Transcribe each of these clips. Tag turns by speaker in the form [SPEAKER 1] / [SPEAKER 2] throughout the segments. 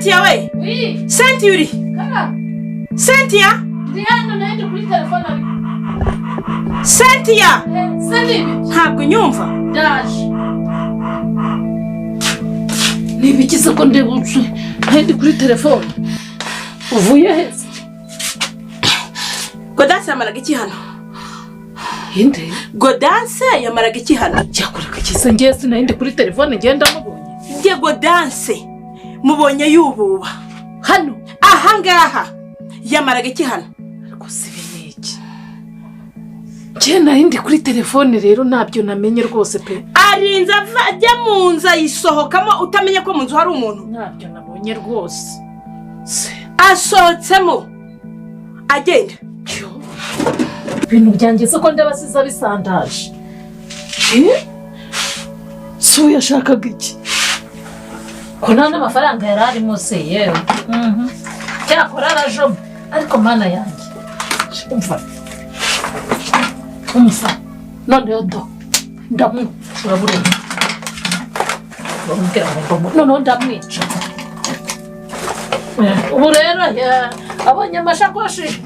[SPEAKER 1] Cynthia we?
[SPEAKER 2] Oui.
[SPEAKER 1] Cynthia uri?
[SPEAKER 2] Kara.
[SPEAKER 1] Cynthia?
[SPEAKER 2] Ndi hano naje kuri telefone.
[SPEAKER 1] Cynthia?
[SPEAKER 2] Sandi.
[SPEAKER 1] Ntabwo nyumva.
[SPEAKER 2] Dash. Nibikiza ko ndebutse. Ndi kuri telefone. Uvuye hese.
[SPEAKER 1] Godanse yamaraga iki hano?
[SPEAKER 2] Inde?
[SPEAKER 1] Godanse yamaraga iki hano?
[SPEAKER 2] Cyakoreka kisa ngese na ndi kuri telefone ngenda mubonye.
[SPEAKER 1] Nge Godanse mubonye yububa.
[SPEAKER 2] Hano
[SPEAKER 1] aha ngaha yamaraga iki hano?
[SPEAKER 2] Ariko sibeneki. Cyena ndi kuri telefone rero nabyo namenye rwose pe.
[SPEAKER 1] Arinza ajya mu nzu yisohokamo utamenye ko mu nzu hari umuntu.
[SPEAKER 2] Nabyo nabonye rwose.
[SPEAKER 1] Asohotsemo agenda.
[SPEAKER 2] Ibintu byangize ko ndabasiza bisandaje. So yashakaga iki? Ko nta n'amafaranga yari arimo se yewe. Cyakora arajo ariko mana yanjye. Umva. None yodo. Ndamu urabure. None ndamwica. Ubu rero abonye amashakoshi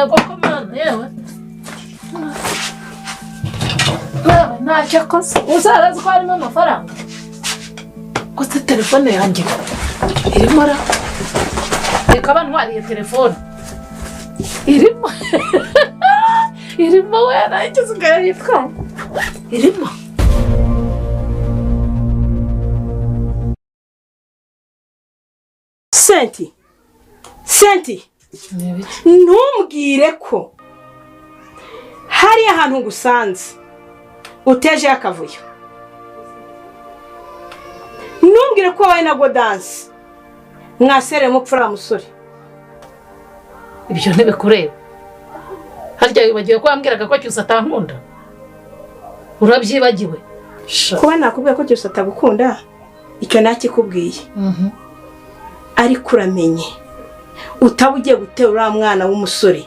[SPEAKER 2] koko mana yewe. Ntacyo akoze uzarazi ko harimo amafaranga gusa telefone yanjye irimo reka bantwariye telefone irimo we nayigize ugaya yitwa irimo
[SPEAKER 1] Cynthia ntumbwire ko hari ahantu ngusanze uteje akavuyo. Ntumbwire ko wawe na Godanse mwasere mupfura musore.
[SPEAKER 2] Ibyo ntibikureba. Harya wibagiwe ko wambwiraga ko cyusa atankunda. Urabyibagiwe.
[SPEAKER 1] Kuba nakubwiye ko cyusa atagukunda icyo nakikubwiye. Ariko uramenye utabugiye gutera mwana w'umusore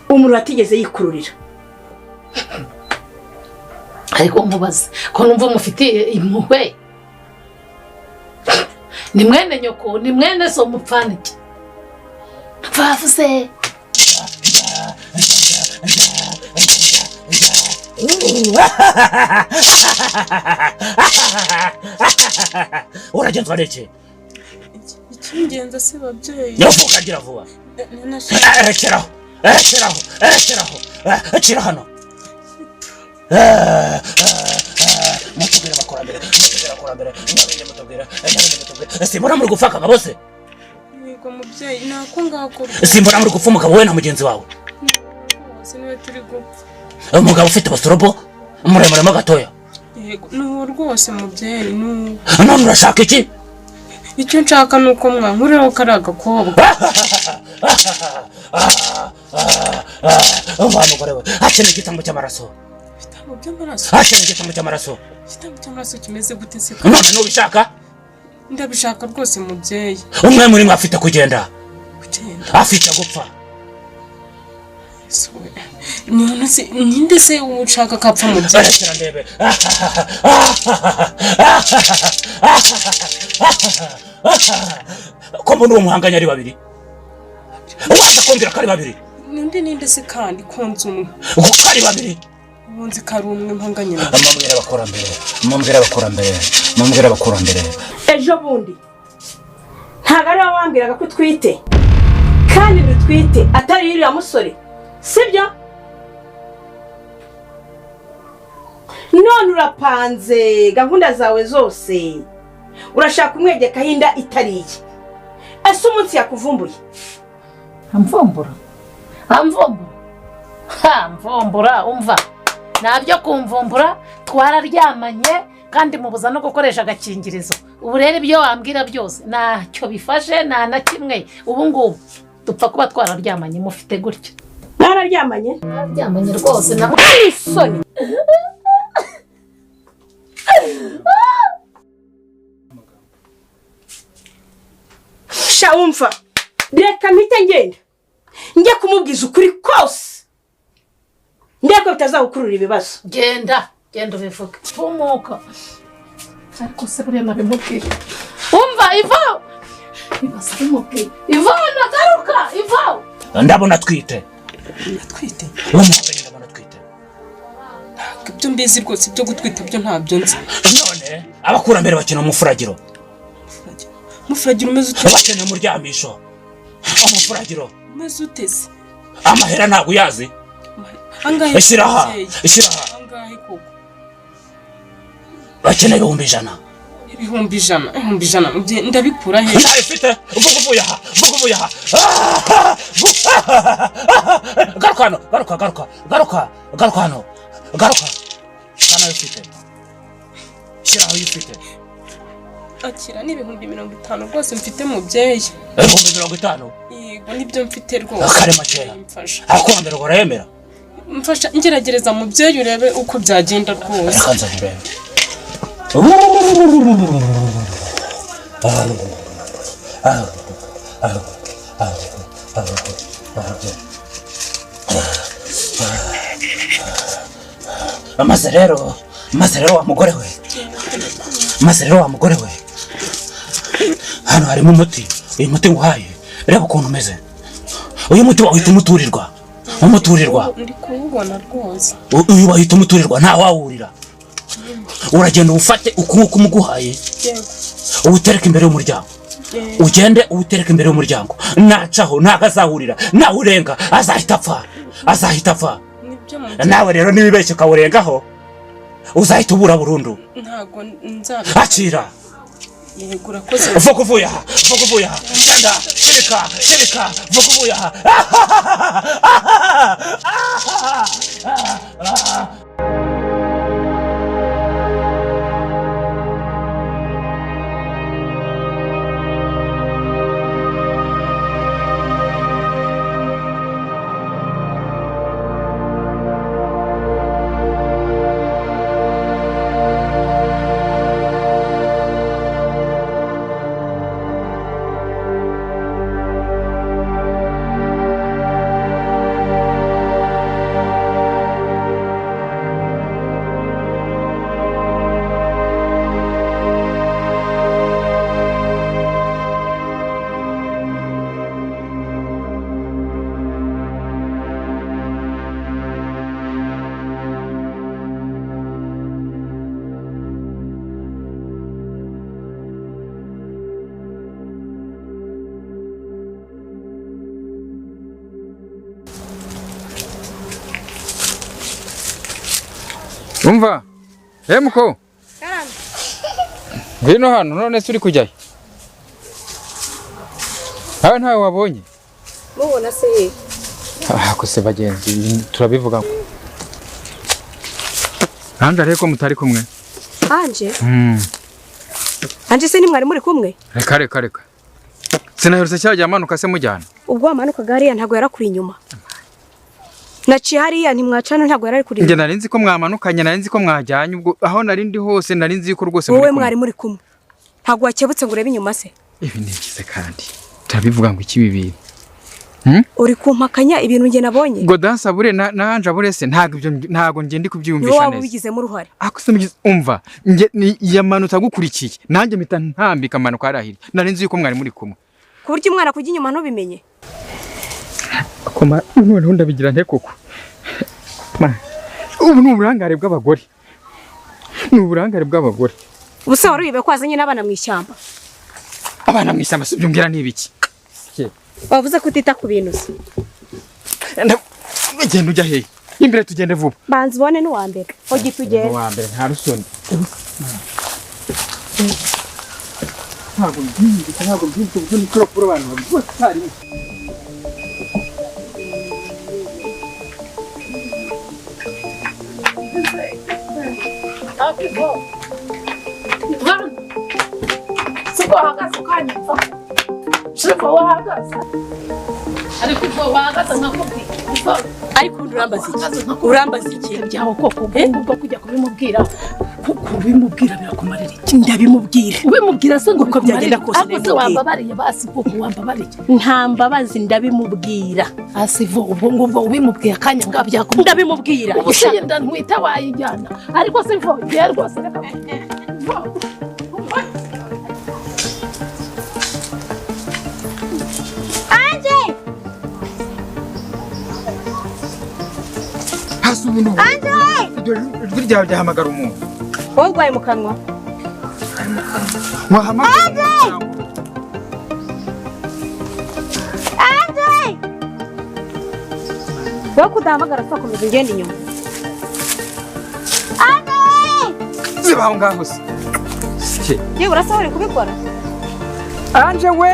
[SPEAKER 1] umuntu atigeze yikururira.
[SPEAKER 2] Ariko mubaze ko numva mufitiye impuhwe. Ni mwene nyoko ni mwene so mupfanike. Twavuze
[SPEAKER 3] uragenzwa n'iki?
[SPEAKER 4] Icy'ingenzi se babyeyi.
[SPEAKER 3] Yavuga agira vuba. Erekeraho. Akira hano. Mutubwira abakurambere. Simbona muri gupfa akagabo se?
[SPEAKER 4] Yego mubyeyi nako ngako.
[SPEAKER 3] Simbona muri gupfa umugabo we na mugenzi wawe.
[SPEAKER 4] Niwe turi gupfa.
[SPEAKER 3] Umugabo ufite basorobo muremuremo gatoya.
[SPEAKER 4] Yego no rwose mubyeyi no.
[SPEAKER 3] None urashaka iki?
[SPEAKER 4] Icyo nshaka nuko mwankureho kari agakobwa.
[SPEAKER 3] Umugore we akeneye igitambo cy'amaraso.
[SPEAKER 4] Igitambo cy'amaraso?
[SPEAKER 3] Akeneye igitambo cy'amaraso.
[SPEAKER 4] Igitambo cy'amaraso kimeze gute se?
[SPEAKER 3] None nubishaka?
[SPEAKER 4] Ndabishaka rwose mubyeyi.
[SPEAKER 3] Umwe muri mwe afite kugenda.
[SPEAKER 4] Kugenda?
[SPEAKER 3] Afite gupfa.
[SPEAKER 4] None se ninde se ushaka kapfa mubyeyi?
[SPEAKER 3] Arekera ndebe. Ko mbona uwo muhanganya ari babiri. Waza kumbwira ko ari babiri.
[SPEAKER 4] Ninde se kandi konza umwe.
[SPEAKER 3] Uko ari babiri.
[SPEAKER 4] Ubunzi kari umwe mpanganye.
[SPEAKER 3] Mambwira abakurambere.
[SPEAKER 1] Ejo bundi ntago ari wambwiraga ko twite kandi dutwite atari yiriya musore sibyo? None urapanze gahunda zawe zose urashaka umwegeka hinda itariye. Ese umunsi yakuvumbuye?
[SPEAKER 2] Amvumbura umva nabyo kumvumbura twararyamanye kandi mubuza no gukoresha agakingirizo. Ubu rero ibyo wambwira byose ntacyo bifashe nta na kimwe. Ubu ngubu dupfa kuba twararyamanye mufite gutya.
[SPEAKER 1] Nararyamanye
[SPEAKER 2] rwose na
[SPEAKER 1] isoni. Shaumfa reka mpite ngenda njye kumubwiza ukuri kose ndeko bitazagukurura ibibazo.
[SPEAKER 2] Genda ubivuge tumuka ariko se buriya nabimubwira. Umva Ivo Ivona garuka Ivo
[SPEAKER 3] ndabona twite
[SPEAKER 4] Natwite.
[SPEAKER 3] umuhanganye ndabona twite
[SPEAKER 4] Ibyo mbizi rwose ibyo gutwita byo ntabyo nzi.
[SPEAKER 3] none abakurambere bakina umufuragiro
[SPEAKER 4] Mufuragiro umeze ute?
[SPEAKER 3] bakina muryamisho umufuragiro
[SPEAKER 4] Umeze uteze.
[SPEAKER 3] amahera ntabwo yazi
[SPEAKER 4] Angahe?
[SPEAKER 3] ishyiraha
[SPEAKER 4] Angahe koko?
[SPEAKER 3] bakina 100,000
[SPEAKER 4] 100 ndabikura he?
[SPEAKER 3] ntabifite vuguvuye aha garuka hano garuka hano kana yifite shyiraho yifite
[SPEAKER 4] Akira ni 50 rwose mfite mubyeyi.
[SPEAKER 3] 50.
[SPEAKER 4] Yego nibyo mfite rwose.
[SPEAKER 3] Kare makeya
[SPEAKER 4] Mfasha.
[SPEAKER 3] akurambere urayemera
[SPEAKER 4] Mfasha ngeragereza mubyeyi urebe uko byagenda rwose.
[SPEAKER 3] kanza ndebe maze rero wa mugore we hano harimo umuti uyu muti nguhaye reba ukuntu umeze uyu muti wahita umuturirwa
[SPEAKER 4] Ndi kuwubona rwose.
[SPEAKER 3] uyu wahita umuturirwa nta wawurira uragenda ufate ukuboko umuguhaye uwutereka imbere y'umuryango ugende uwutereka imbere y'umuryango nacaho ntago azahurira nawe urenga azahita apfa nawe rero nibibeshye ukawurengaho uzahita ubura burundu
[SPEAKER 4] Ntago nzabikora.
[SPEAKER 3] akira
[SPEAKER 4] Yego urakoze.
[SPEAKER 3] vuguvuye aha genda shirika vuguvuye aha
[SPEAKER 5] Umva, muko. Ngwino hano none se uri kujyayo? Aho ntawe wabonye?
[SPEAKER 1] mubona se
[SPEAKER 5] Ko se bagenzi turabivuga. Hanga reko mutari kumwe.
[SPEAKER 1] anje se ni mwari muri kumwe
[SPEAKER 5] Reka. Sinaherutse cyajya amanuka se mujyana.
[SPEAKER 1] ubwo amanukaga hariya ntago yarakuri inyuma naciye hariya ntimwacana ntago yarari kuri
[SPEAKER 5] Nge narinzi ko mwamanukanye narinzi ko mwajyanye ubwo aho narindi hose narinzi ko rwose
[SPEAKER 1] wowe mwari muri kumwe ntago wakebutse ngo urebe inyuma se
[SPEAKER 5] ibi nikize kandi turabivuga ngo iki bibiri
[SPEAKER 1] uri kumpakanya ibintu nge nabonye
[SPEAKER 5] ngo dansa bure nanja bure se ntago nge ndi kubyumvisha neza
[SPEAKER 1] waba ubigizemo uruhare
[SPEAKER 5] akusumigize umva nge yamanutse agukurikiye nanjye mpita ntambika amanuka arahiri narinzi yuko mwari muri kumwe
[SPEAKER 1] ku buryo umwana kujya inyuma ntubimenye
[SPEAKER 5] koma noneho ndabigira nte koko ubu ni uburangare bw'abagore
[SPEAKER 1] ubuse wari wibe ko wazanye n'abana mu ishyamba
[SPEAKER 5] abana mu ishyamba sibyo mbwira n'ibiki
[SPEAKER 1] wavuze ko utita ku bintu se
[SPEAKER 5] genda ujya hehe imbere tugende vuba
[SPEAKER 1] banza ubone n'uwa mbere hogi tugende
[SPEAKER 5] uwa mbere nta rusoni ntabwo mbyumva uburyo nikora kuri abantu bose icyarimwe
[SPEAKER 2] Siko hagaze ukanyumva Siko wahagaze ariko ubwo wahagaze nkakubwira
[SPEAKER 1] ariko urambaza iki
[SPEAKER 2] byaho koko ubwo kujya kubimubwira birakumarira iki ndabimubwira ubimubwira se ngo
[SPEAKER 1] uko byagenda kose
[SPEAKER 2] ndabimubwira wambabariye basi koko wambabariye
[SPEAKER 1] nta mbabazi ndabimubwira
[SPEAKER 2] asivo ubwo ngubwo ubimubwira kanya ngabyakumubwira
[SPEAKER 1] ndabimubwira
[SPEAKER 2] ubushiye ntwita wayijyana ariko sivo ngiye rwose reka
[SPEAKER 5] si umuntu ijwi ryawe ryahamagara umuntu
[SPEAKER 1] wowe urwaye mu kanwa
[SPEAKER 5] wahamagara
[SPEAKER 1] wowe kudahamagara twakomeza ugenda inyuma
[SPEAKER 5] ziba aho ngaho se
[SPEAKER 1] yewe urasa uri kubikora
[SPEAKER 5] Anje we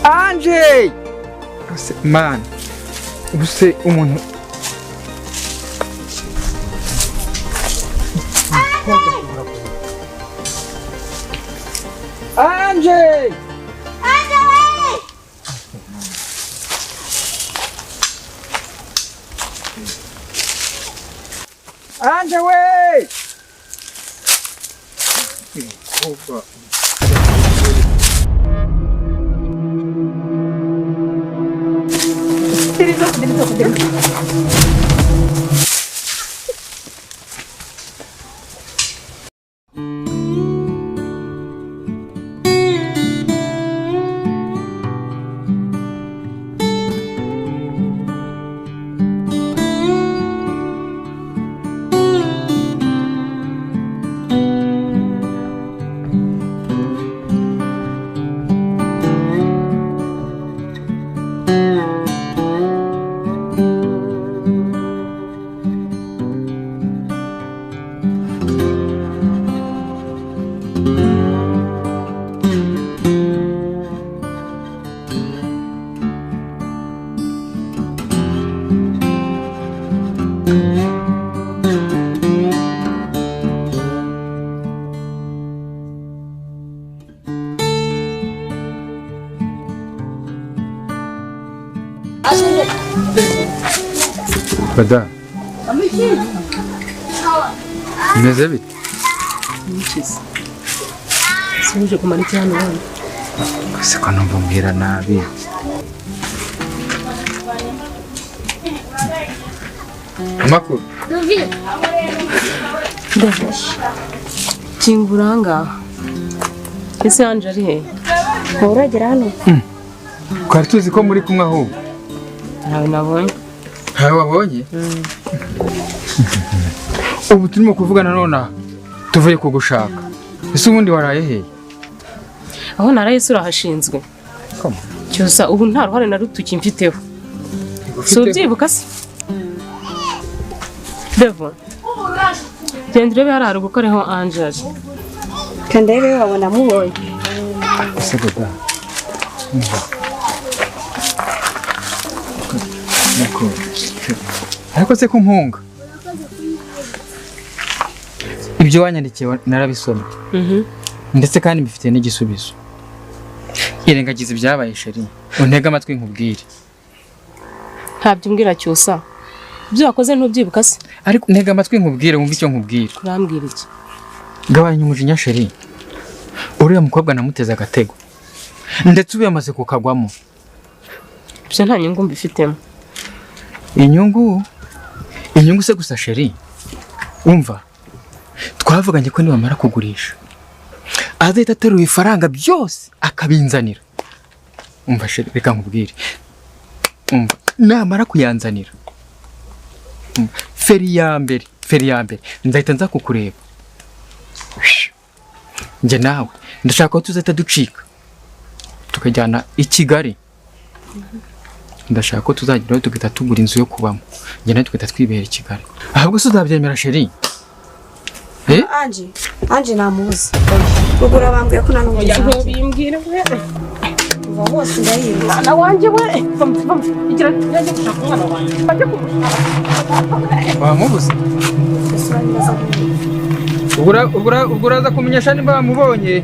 [SPEAKER 5] Anje man ubuse umuntu Anje Anje we Bada Meze bite?
[SPEAKER 4] Sinje kumara iki hano hano.
[SPEAKER 5] Ese ko numva mbwira nabi. Amakuru.
[SPEAKER 4] Kinguranga. Ese Anje ari he?
[SPEAKER 1] uragera hano
[SPEAKER 5] Kwari tuzi ko muri kumwe aho.
[SPEAKER 4] Ntawe nabonye.
[SPEAKER 5] Ntawe wabonye? Ubu turimo kuvugana none tuvuye kugushaka. Ese ubundi waraye he?
[SPEAKER 4] Aho naraye sura hashinzwe.
[SPEAKER 5] Koma.
[SPEAKER 4] Cyusa ubu nta ruhare na rutuki mfiteho. So byibuka se? Devo. Gendere hari gukoreho Anje.
[SPEAKER 1] kandi rero wabona mubonye
[SPEAKER 5] Ese bada. Ariko se kumpunga. Ibyo wanyandikiye narabisomye. Ndetse kandi mbifite n'igisubizo. Irengagiza ibyabaye sheri. Untega amatwi nkubwire.
[SPEAKER 4] Ntabyo mbwira Cyusa. Ibyo wakoze ntubyibuka se?
[SPEAKER 5] Ariko ntega amatwi nkubwire wumva icyo nkubwira.
[SPEAKER 4] Urambwira iki?
[SPEAKER 5] Gabanya umujinya sheri. Uriya mukobwa namuteze agatego. Ndetse ubiyamaze kukagwamo.
[SPEAKER 4] Ibyo nta nyungu mbifitemo.
[SPEAKER 5] Inyungu se gusa sheri. Umva. Twavuganye ko nibamara kugurisha azahita ateruye ifaranga byose akabinzanira. Umva sheri reka nkubwire. Umva namara kuyanzanira. Feri ya mbere nzahita nza kukureba. Nje nawe ndashaka ko tuzahita ducika tukajyana i Kigali. Ndashaka ko tuzageraho tugahita tugura inzu yo kubamo. Nje nawe tugahita twibera i Kigali. Ahubwo se uzabyemera sheri?
[SPEAKER 1] Anje namuzi ugura bambwiye ko nanone
[SPEAKER 4] Bimbwira we.
[SPEAKER 1] uva hose ndayizi
[SPEAKER 4] Na wanje we. Igira yaje gushaka umwana wanje. Bajye kumushaka.
[SPEAKER 5] Wamubuze? Ubwo uraza kumenyesha niba wamubonye.